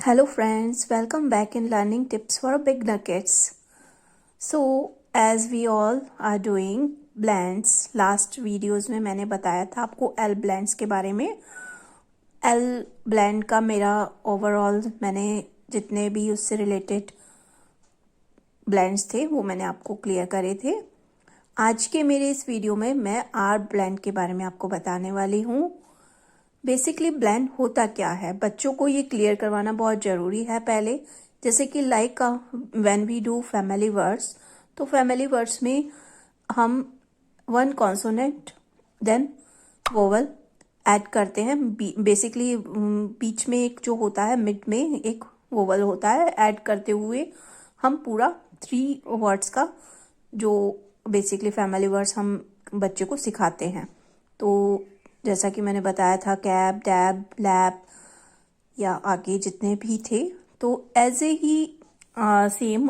Hello friends, welcome back in Learning Tips for Beginner Kids. So as we all are doing blends, last videos में मैंने बताया था आपको L blends के बारे में. L blend का मेरा ओवरऑल मैंने जितने भी उससे रिलेटेड ब्लेंड्स थे वो मैंने आपको क्लियर करे थे. आज के मेरे इस वीडियो में मैं R blend के बारे में आपको बताने वाली हूँ. बेसिकली ब्लेंड होता क्या है, बच्चों को ये क्लियर करवाना बहुत ज़रूरी है पहले. जैसे कि like when we do family words, तो फैमिली वर्ड्स में हम one consonant then vowel add करते हैं. बेसिकली बीच में एक जो होता है, मिड में एक वोवल होता है. ऐड करते हुए हम पूरा 3 वर्ड्स का जो बेसिकली फैमिली वर्ड्स हम बच्चे को सिखाते हैं. तो जैसा कि मैंने बताया था, कैब, डैब, लैब या आगे जितने भी थे, तो एज ए ही सेम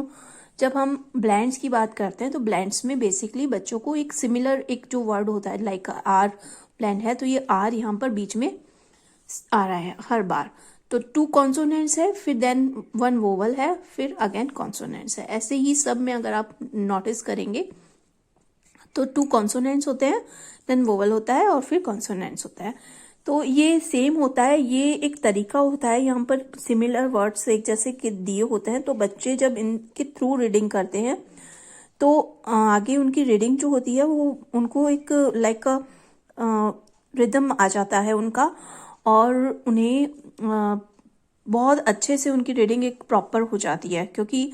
जब हम ब्लेंड्स की बात करते हैं तो ब्लेंड्स में बेसिकली बच्चों को एक सिमिलर एक जो वर्ड होता है, लाइक आर ब्लेंड है तो ये आर यहाँ पर बीच में आ रहा है हर बार. तो 2 कॉन्सोनेंट्स है, फिर देन 1 वोवल है, फिर अगेन कॉन्सोनेंट्स है. ऐसे ही सब में अगर आप नोटिस करेंगे तो 2 कॉन्सोनेंट्स होते हैं, देन वोवल होता है और फिर कॉन्सोनेंट्स होता है. तो ये सेम होता है, ये एक तरीका होता है. यहाँ पर सिमिलर वर्ड्स एक जैसे कि दिए होते हैं, तो बच्चे जब इनके थ्रू रीडिंग करते हैं तो आगे उनकी रीडिंग जो होती है वो उनको एक लाइक रिदम आ जाता है उनका, और उन्हें बहुत अच्छे से उनकी रीडिंग एक प्रॉपर हो जाती है. क्योंकि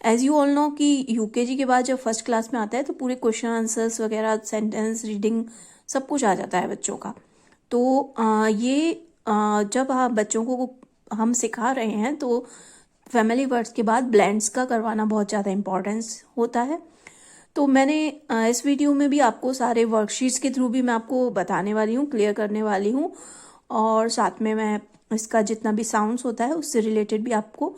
एज यू ऑल नो कि यूकेजी के बाद जब फर्स्ट क्लास में आता है तो पूरे क्वेश्चन आंसर्स वगैरह, सेंटेंस रीडिंग सब कुछ आ जाता है बच्चों का. तो जब आप बच्चों को हम सिखा रहे हैं तो फैमिली वर्ड्स के बाद ब्लेंड्स का करवाना बहुत ज़्यादा इम्पोर्टेंस होता है. तो मैंने इस वीडियो में भी आपको सारे वर्कशीट्स के थ्रू भी मैं आपको बताने वाली हूँ, क्लियर करने वाली हूँ, और साथ में मैं इसका जितना भी साउंड्स होता है उससे रिलेटेड भी आपको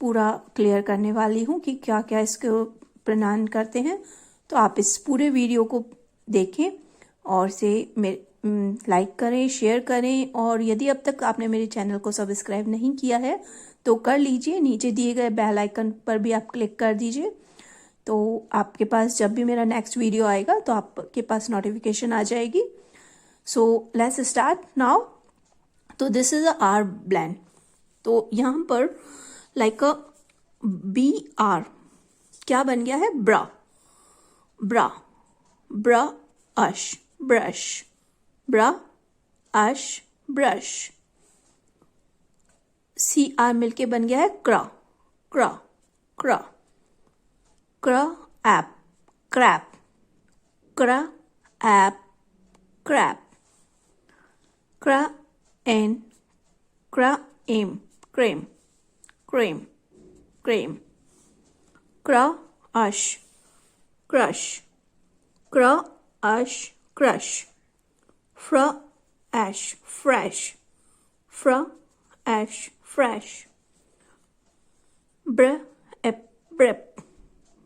पूरा क्लियर करने वाली हूँ कि क्या क्या इसको प्रणाम करते हैं. तो आप इस पूरे वीडियो को देखें और इसे लाइक करें, शेयर करें, और यदि अब तक आपने मेरे चैनल को सब्सक्राइब नहीं किया है तो कर लीजिए. नीचे दिए गए बेल आइकन पर भी आप क्लिक कर दीजिए, तो आपके पास जब भी मेरा नेक्स्ट वीडियो आएगा तो आपके पास नोटिफिकेशन आ जाएगी. So let's start now. तो this is a R blend. तो यहाँ पर लाइक अ बी आर क्या बन गया है, ब्रा. ब्रा, ब्रा अश, ब्रश, ब्रा अश, ब्रश. सी आर मिलके बन गया है क्रा. क्रा, क्रा, क्रा एप, क्रैप, क्रा एप, क्रैप. क्रा एन, क्रा एम, क्रेम, क्रेम, क्रेम. क्रा अश, क्रश, क्रा अश, क्रश. फ्र एश, फ्रेश, फ्र एश, फ्रेश. ब्र एप, ब्रेप,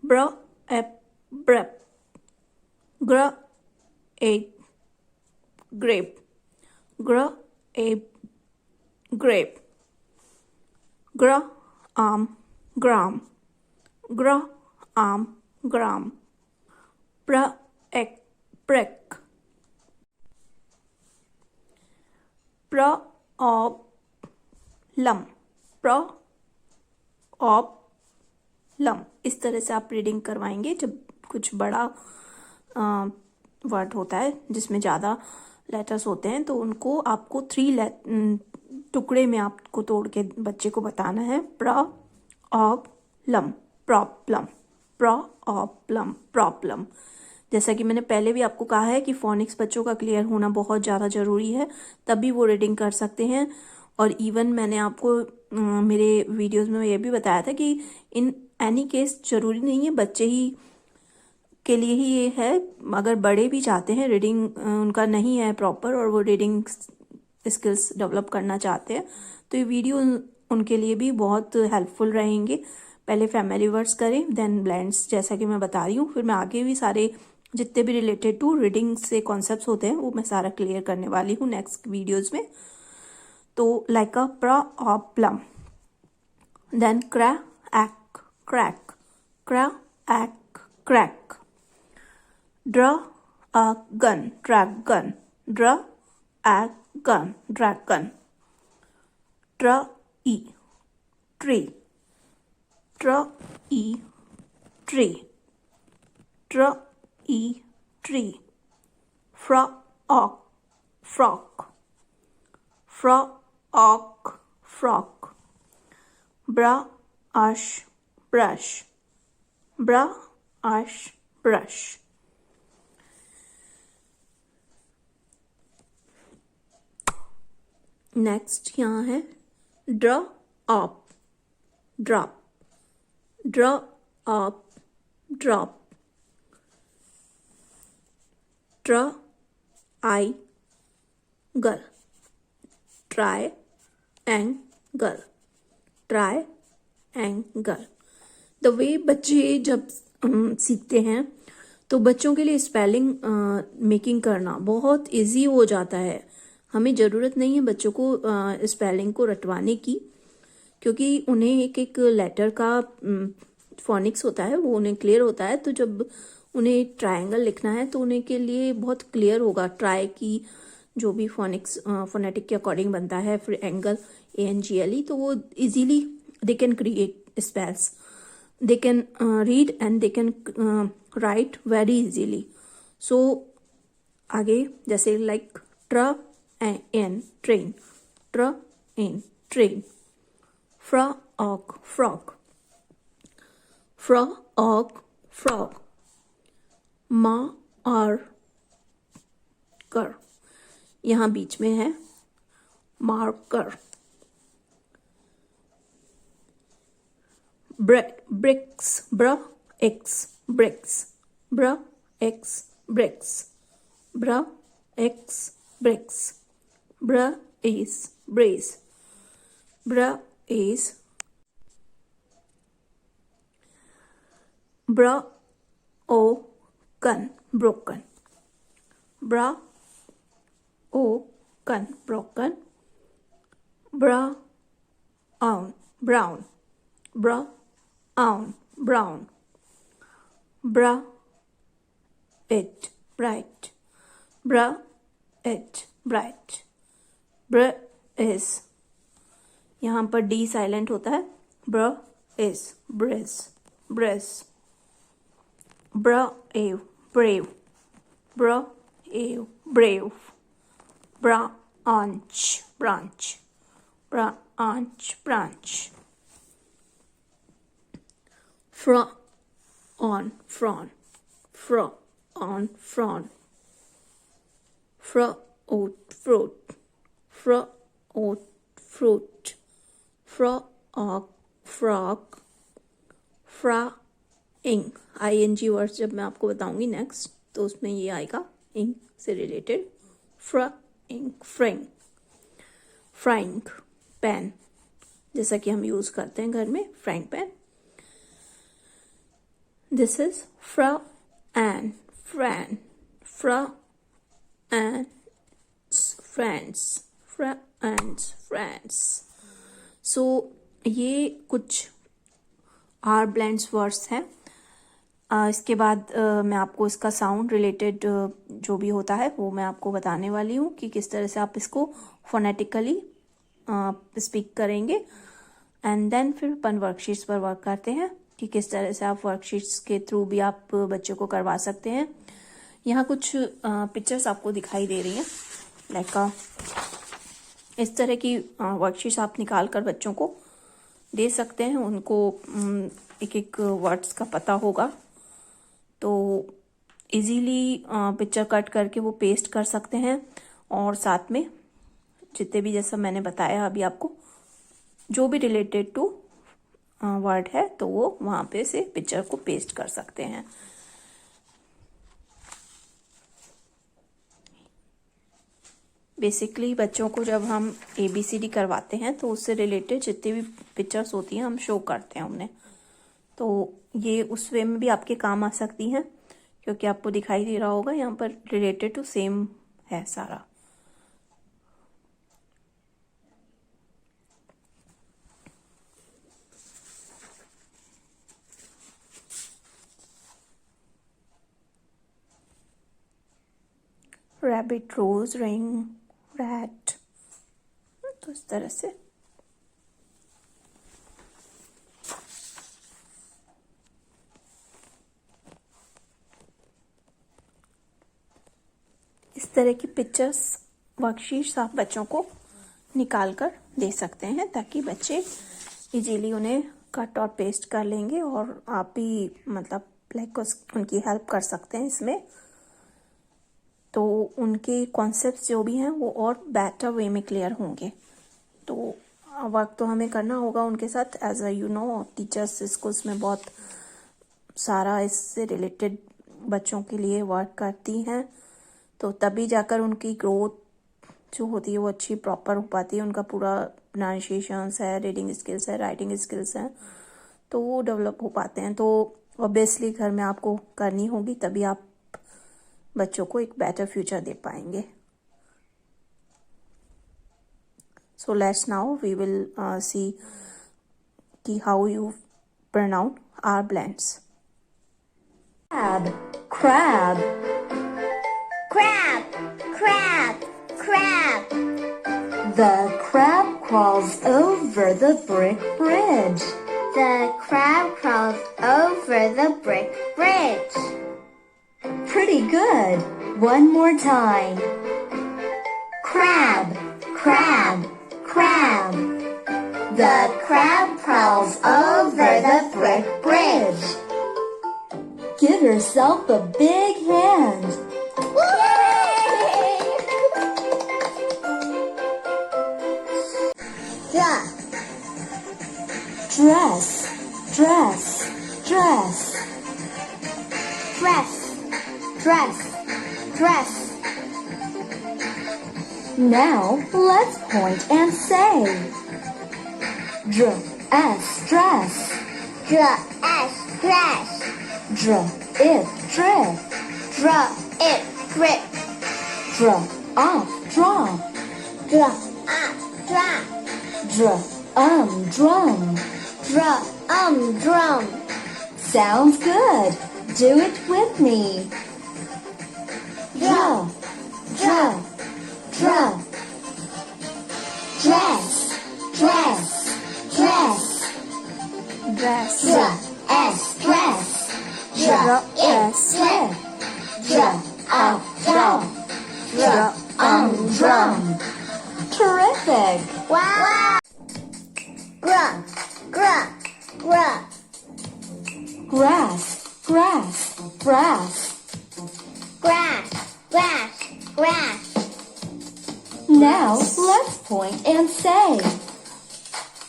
ब्र एप, ब्रेप. ग्र एप, ग्रेप, ग्र एप, ग्रेप. ग्र आम, ग्राम, ग्र आम, ग्राम. प्र एक, प्रेक. प्र ऑप, लम, प्र ऑप, लम. इस तरह से आप रीडिंग करवाएंगे. जब कुछ बड़ा वर्ड होता है जिसमें ज़्यादा लेटर्स होते हैं तो उनको आपको 3 टुकड़े में आपको तोड़ के बच्चे को बताना है. प्र ऑप लम, प्रॉब्लम, प्र ऑप लम, प्रॉब्लम. जैसा कि मैंने पहले भी आपको कहा है कि फोनिक्स बच्चों का क्लियर होना बहुत ज़्यादा ज़रूरी है, तभी वो रीडिंग कर सकते हैं. और इवन मैंने आपको मेरे वीडियोस में ये भी बताया था कि इन एनी केस ज़रूरी नहीं है बच्चे ही के लिए ही ये है. अगर बड़े भी चाहते हैं, रीडिंग उनका नहीं है प्रॉपर और वो रीडिंग स्किल्स डेवलप करना चाहते हैं, तो ये वीडियो उनके लिए भी बहुत हेल्पफुल रहेंगे. पहले फैमिली वर्ड्स करें, देन ब्लेंड्स, जैसा कि मैं बता रही हूँ. फिर मैं आगे भी सारे जितने भी रिलेटेड टू रीडिंग से कॉन्सेप्ट्स होते हैं वो मैं सारा क्लियर करने वाली हूँ नेक्स्ट वीडियोज़ में. तो like a problem, then crack, crack, crack, crack. Draw a gun, dragon, draw a gun, dragon. Tree, tree, tree, tree, tree, tree. Frog, frog, frog, frog. Brush, brush, brush, brush. Next यहाँ है draw up, drop, draw up, drop. Triangle, triangle, triangle. The way बच्चे जब सीखते हैं तो बच्चों के लिए स्पेलिंग मेकिंग करना बहुत इजी हो जाता है. हमें ज़रूरत नहीं है बच्चों को स्पेलिंग को रटवाने की, क्योंकि उन्हें एक एक लेटर का फोनिक्स होता है, वो उन्हें क्लियर होता है. तो जब उन्हें ट्रायंगल लिखना है तो उन्हें के लिए बहुत क्लियर होगा. ट्राई की जो भी फोनिक्स फोनेटिक के अकॉर्डिंग बनता है, फिर एंगल ANGLE, तो वो easily they can create spells, they can read and they can write very easily. So आगे जैसे like in train, in train. Frog, frog, frog, frog. Marker, यहाँ बीच में है marker. Bricks, bricks, bricks, bricks, bricks, bricks, bricks. Brace, brace, brace. Broken, broken, broken, broken. Brown, brown, brown, brown. Bright, bright, bright, bright. Is, यहाँ पर D silent होता है. Is, breeze, breeze. Brave, brave, brave, brave. Branch, branch, branch, branch. Front, front, front, front. Fruit, fruit, fruit, fruit. Frog, frog. Frying, ING words जब मैं आपको बताऊंगी next तो उसमें ये आएगा इंग से related. Frying, frying, frying pan, जैसा कि हम यूज करते हैं घर में, frying pan. This is फ्रैन, फ्रैन, and friends, friends, friends. So ये कुछ आर ब्लेंड्स वर्ड्स हैं. इसके बाद मैं आपको इसका साउंड रिलेटेड जो भी होता है वो मैं आपको बताने वाली हूँ कि किस तरह से आप इसको फोनेटिकली स्पीक करेंगे. एंड देन फिर अपन वर्कशीट्स पर वर्क करते हैं कि किस तरह से आप वर्कशीट्स के थ्रू भी आप बच्चों को करवा सकते हैं. यहाँ कुछ पिक्चर्स आपको दिखाई दे रही हैं. लाइक इस तरह की वर्कशीट्स आप निकाल कर बच्चों को दे सकते हैं. उनको एक एक वर्ड्स का पता होगा तो इजीली पिक्चर कट करके वो पेस्ट कर सकते हैं. और साथ में जितने भी, जैसा मैंने बताया अभी आपको, जो भी रिलेटेड टू वर्ड है तो वो वहाँ पे से पिक्चर को पेस्ट कर सकते हैं. बेसिकली बच्चों को जब हम ABCD करवाते हैं तो उससे रिलेटेड जितनी भी पिक्चर्स होती हैं हम शो करते हैं उन्हें. तो ये उस वे में भी आपके काम आ सकती हैं, क्योंकि आपको दिखाई दे रहा होगा यहाँ पर रिलेटेड टू सेम है सारा. रैबिट, रोज, रिंग, रैट। तो इस तरह से इस तरह की पिक्चर्स वर्कशीट्स आप बच्चों को निकाल कर दे सकते हैं, ताकि बच्चे इजीली उन्हें कट और पेस्ट कर लेंगे और आप भी मतलब लाइक उनकी हेल्प कर सकते हैं इसमें। तो उनके कॉन्सेप्ट्स जो भी हैं वो और बेटर वे में क्लियर होंगे। तो वर्क तो हमें करना होगा उनके साथ, as a you know teachers schools में बहुत सारा इससे रिलेटेड बच्चों के लिए वर्क करती हैं, तो तभी जाकर उनकी ग्रोथ जो होती है वो अच्छी प्रॉपर हो पाती है। उनका पूरा प्रोनाउंसिएशंस है, रीडिंग स्किल्स है, राइटिंग स्किल्स हैं, तो वो डेवलप हो पाते हैं। तो ऑब्वियसली घर में आपको करनी होगी, तभी आप बच्चों को एक बेटर फ्यूचर दे पाएंगे। So let's now we will see how you pronounce our blends. Crab, crab. Crab, crab, crab. The crab crawls over the brick bridge. The crab crawls over the brick bridge. Pretty good. One more time. Crab, crab, crab. The crab crawls over the brick bridge. Give yourself a big hand. Yay! Duh. Dress, dress, dress. Dress, dress, dress. Now let's point and say. Dress, dress. Dress, dress. Drip, drip. Drop it, grip. Drop off, drop. Drop up, drop. Drum. Drum. Sounds good. Do it with me. Drum. Drum. Drum. Dress, dress, dress. Dress, Dress, dress. drop, It, dress, grip. Drum. Drum. Terrific. Wow. Grunt, grunt, grunt. Grass, grass, grass. Grass, grass, grass. Now let's point and say.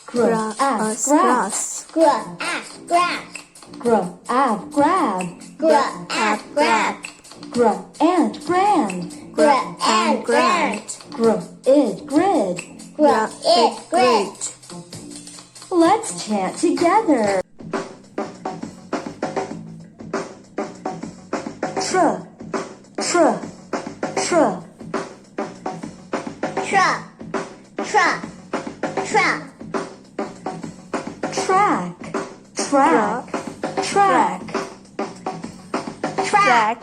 grass, Grass. Grass, grass. Grab, grab. Grab, grab. Grab and grand. Grab and grant. Grid. Grab it, grant. Let's chant together. Tr, tr, tr. Truck, truck, truck. Track, track, track. Track,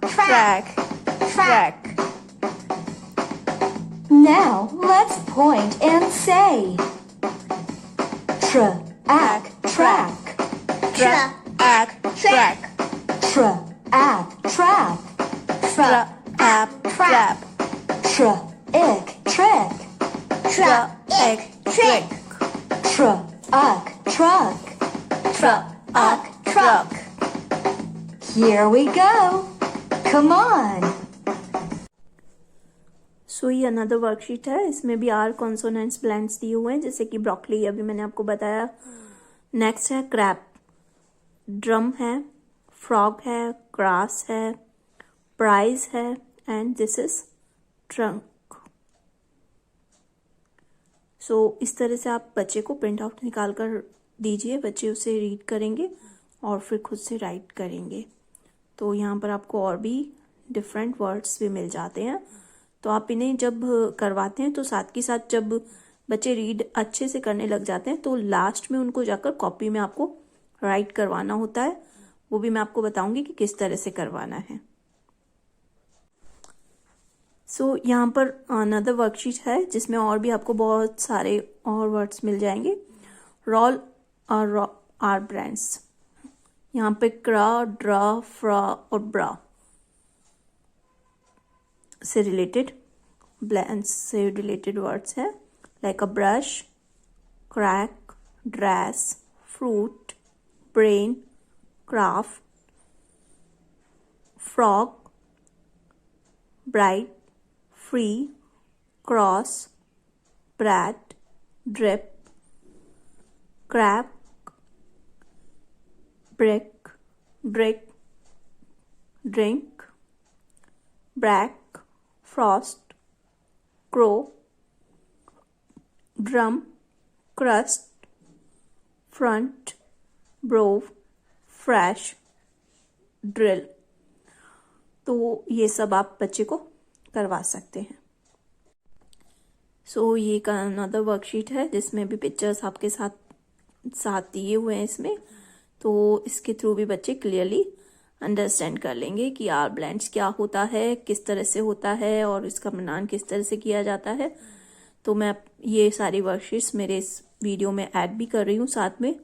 track, track. Now let's point and say. Track, track. Truck, track, track. Trap, trap. trap, trap, Trick, trick. Truck, trick. Truck, truck. Truck, truck. Here we go. Come on. सो ये another worksheet है, इसमें भी are consonants blends दिए हुए हैं, जैसे कि broccoli अभी मैंने आपको बताया। नेक्स्ट है क्रैप, ड्रम है, फ्रॉग है, ग्रास है, प्राइज है, एंड दिस इज ट्रंक। सो इस तरह से आप बच्चे को प्रिंट आउट निकाल कर दीजिए, बच्चे उसे रीड करेंगे और फिर खुद से राइट करेंगे। तो यहाँ पर आपको और भी डिफरेंट वर्ड्स भी मिल जाते हैं। तो आप इन्हें जब करवाते हैं तो साथ के साथ जब बच्चे रीड अच्छे से करने लग जाते हैं तो लास्ट में उनको जाकर कॉपी में आपको राइट करवाना होता है। वो भी मैं आपको बताऊंगी कि किस तरह से करवाना है। सो यहाँ पर अनदर वर्कशीट है जिसमें और भी आपको बहुत सारे और वर्ड्स मिल जाएंगे। रोल और आर ब्रांड्स, यहाँ पे क्रा, ड्रा, फ्रा और ब्रा से रिलेटेड, ब्रांड्स से रिलेटेड वर्ड्स हैं, like a brush, crack, dress, fruit, brain, craft, frog, bright, free, cross, bread, drip, crack, brick, drink, drink, brake, frost, crow, drum, crust, front, brow, fresh, drill. तो ये सब आप बच्चे को करवा सकते हैं। सो ये का अनदर वर्कशीट है जिसमें भी पिक्चर्स आपके साथ दिए हुए हैं इसमें, तो इसके थ्रू भी बच्चे क्लियरली अंडरस्टैंड कर लेंगे कि आर ब्लेंड्स क्या होता है, किस तरह से होता है और इसका मिलान किस तरह से किया जाता है। तो मैं ये सारी वर्कशीट्स मेरे इस वीडियो में ऐड भी कर रही हूँ साथ में,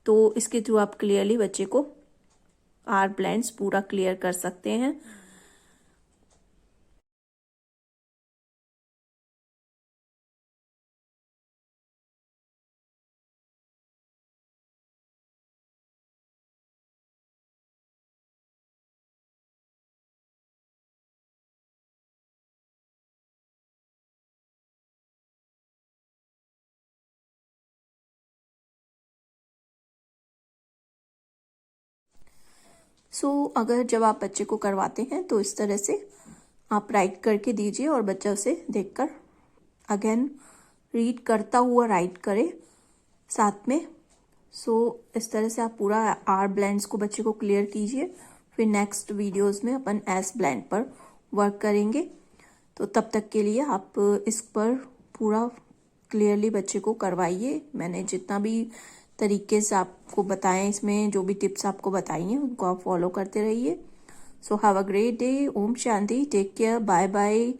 तो इसके थ्रू आप क्लियरली बच्चे को आर ब्लेंड्स पूरा क्लियर कर सकते हैं। सो अगर जब आप बच्चे को करवाते हैं तो इस तरह से आप राइट करके दीजिए और बच्चा उसे देखकर अगेन रीड करता हुआ राइट करे साथ में। सो इस तरह से आप पूरा आर ब्लेंड्स को बच्चे को क्लियर कीजिए। फिर नेक्स्ट वीडियोस में अपन एस ब्लेंड पर वर्क करेंगे। तो तब तक के लिए आप इस पर पूरा क्लियरली बच्चे को करवाइए। मैंने जितना भी तरीके से आपको बताएं, इसमें जो भी टिप्स आपको बताई हैं उनको आप फॉलो करते रहिए। So have a great day. Om Shanti. Take care. Bye bye.